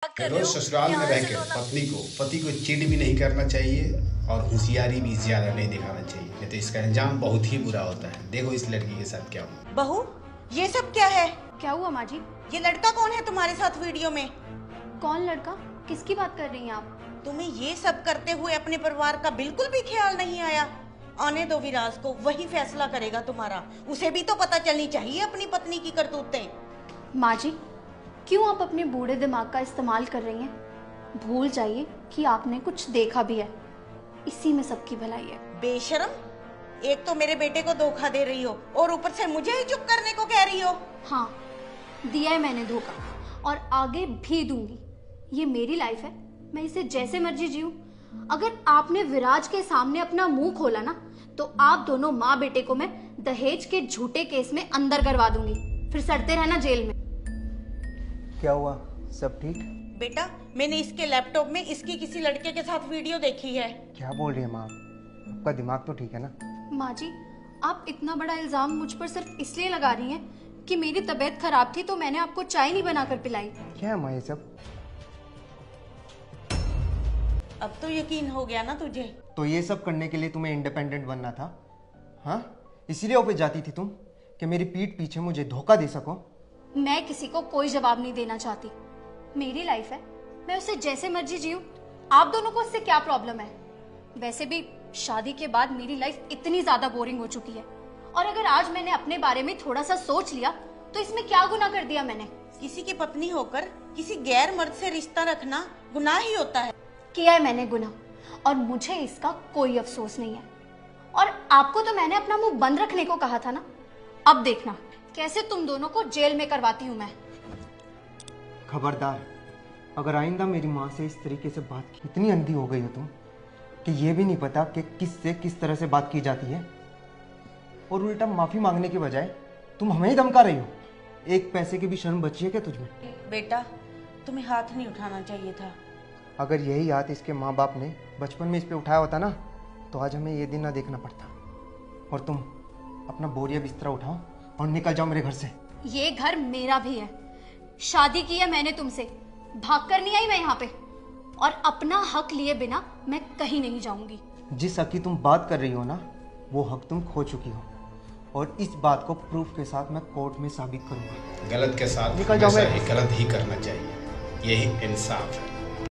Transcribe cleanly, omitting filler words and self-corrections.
रोज ससुराल में रहकर पत्नी को पति को चीट भी नहीं करना चाहिए और होशियारी भी ज्यादा नहीं दिखाना चाहिए, नहीं तो इसका अंजाम बहुत ही बुरा होता है। देखो इस लड़की के साथ क्या हुआ। बहू, ये सब क्या है? क्या हुआ माँ जी? ये लड़का कौन है तुम्हारे साथ वीडियो में? कौन लड़का? किसकी बात कर रही हैं आप? तुम्हें ये सब करते हुए अपने परिवार का बिल्कुल भी ख्याल नहीं आया? आने दो विराज को, वही फैसला करेगा तुम्हारा। उसे भी तो पता चलनी चाहिए अपनी पत्नी की करतूतें। माँ जी, क्यों आप अपने बूढ़े दिमाग का इस्तेमाल कर रही हैं? भूल जाइए कि आपने कुछ देखा भी है, इसी में सबकी भलाई है। बेशरम, एक तो मेरे बेटे को धोखा दे रही हो और ऊपर से मुझे ही चुप करने को कह रही हो। हाँ, दिया है मैंने धोखा और आगे भी दूंगी। ये मेरी लाइफ है, मैं इसे जैसे मर्जी जीऊं। अगर आपने विराज के सामने अपना मुंह खोला ना, तो आप दोनों माँ बेटे को मैं दहेज के झूठे केस में अंदर करवा दूंगी, फिर सड़ते रहना जेल में। क्या हुआ? सब ठीक? बेटा, मैंने इसके लैपटॉप में इसकी किसी लड़के के साथ वीडियो देखी है। क्या बोल रही है माँ? आपका दिमाग तो ठीक है ना? माँ जी, आप इतना बड़ा इल्जाम मुझ पर सिर्फ इसलिए लगा रही हैं कि मेरी तबीयत खराब थी तो मैंने आपको चाय नहीं बनाकर पिलाई। क्या है माँ ये सब? अब तो यकीन हो गया ना तुझे? तो ये सब करने के लिए तुम्हें इंडिपेंडेंट बनना था? हाँ, इसीलिए ऑफिस जाती थी तुम कि मेरी पीठ पीछे मुझे धोखा दे सको? मैं किसी को कोई जवाब नहीं देना चाहती। मेरी लाइफ है, मैं उसे जैसे मर्जी जीऊं। आप दोनों को इससे क्या प्रॉब्लम है? वैसे भी शादी के बाद मेरी लाइफ इतनी ज्यादा बोरिंग हो चुकी है, और अगर आज मैंने अपने बारे में थोड़ा सा सोच लिया तो इसमें क्या गुनाह कर दिया मैंने? किसी की पत्नी होकर किसी गैर मर्द से रिश्ता रखना गुनाह ही होता है। किया है मैंने गुनाह, और मुझे इसका कोई अफसोस नहीं है। और आपको तो मैंने अपना मुंह बंद रखने को कहा था ना। अब देखना कैसे तुम दोनों को जेल में करवाती हूँ मैं। खबरदार, अगर आइंदा मेरी माँ से इस तरीके से बात की। इतनी अंधी हो गई हो तुम कि ये भी नहीं पता कि किससे किस तरह से बात की जाती है, और उल्टा माफी मांगने के बजाय तुम हमें ही धमका रही हो। एक पैसे की भी शर्म बची है क्या तुझमें? बेटा, तुम्हें हाथ नहीं उठाना चाहिए था। अगर यही हाथ इसके माँ बाप ने बचपन में इस पे उठाया होता ना, तो आज हमें ये दिन ना देखना पड़ता। और तुम अपना बोरिया बिस्तरा उठाओ और निकल जाओ मेरे घर से। ये घर मेरा भी है, शादी की है मैंने तुमसे, भाग कर नहीं आई मैं यहाँ पे, और अपना हक लिए बिना मैं कहीं नहीं जाऊंगी। जिस हक की तुम बात कर रही हो ना, वो हक तुम खो चुकी हो, और इस बात को प्रूफ के साथ मैं कोर्ट में साबित करूंगा। गलत के साथ निकल जाओ। गलत ही करना चाहिए, यही इंसाफ है।